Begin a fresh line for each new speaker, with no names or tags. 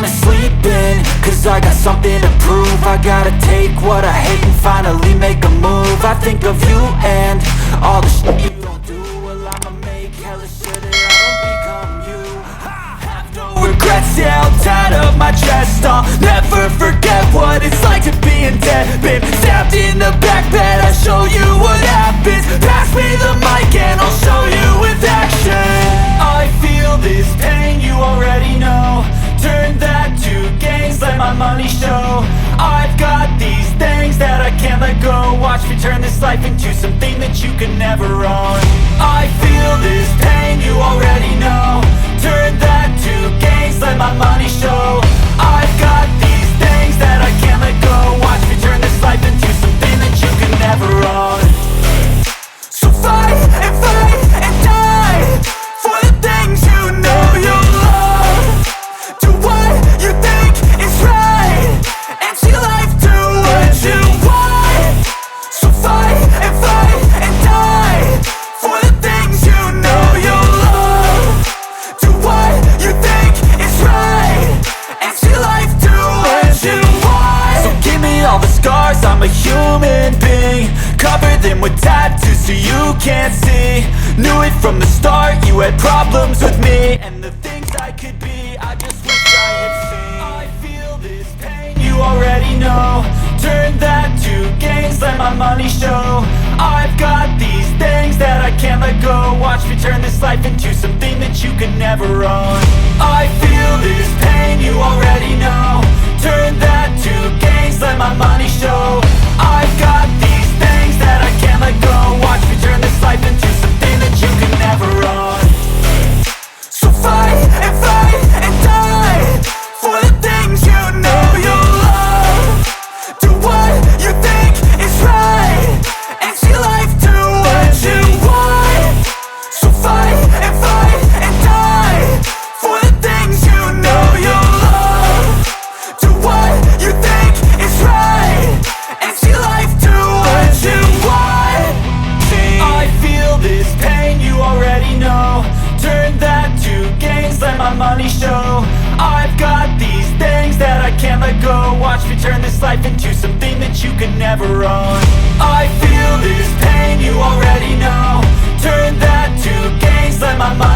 wanna sleep in, cause I got something to prove. I gotta take what I hate and finally make a move. I think of you and all the shit you don't do. Well, I'ma make hella sure that I don't become you. Have no regrets, yeah, I'll tie up my chest. I'll never forget what it's like to be in debt. Been stabbed in the back bed, I'll show you what happens. Pass me the mic and I'll show you with action. I feel this pain, you already know. Turn that to gains, let my money show. I've got these things that I can't let go. Watch me turn this life into something that you can never own. I feel this pain, you already know. Turn that to gains, let my money show. I've got these things that I can't let go. Watch me turn this life into something that you can never own. So fight and die for the things you know you love. Do what you think is right and see life do what you want. So fight and die for the things you know you love. Do what you think is right and see life do what you want. So give me all the scars, I'm a human being. Cover them with tattoos so you can't see. Knew it from the start, you had problems with me and the things I could be, I just wish I had seen. I feel this pain, you already know. Turn that to gains, let my money show. I've got these things that I can't let go. Watch me turn this life into something that you can never own. I feel this pain, you already know. Turn that to gains, let my money show. I've got these things that I can't let go. Watch me turn this life into something that you can never own. So fight and die for the things you know you love. Do what you think is right and see life do what you want. So fight and die for the things you know you love. Do what you think is right and see life do what you want. I feel this pain, you already know. Turn that to gains, let my money show. I've got these things that I can't let go. Watch me turn this life into something that you can never own. I feel this pain, you already know. Turn that to gains, let my money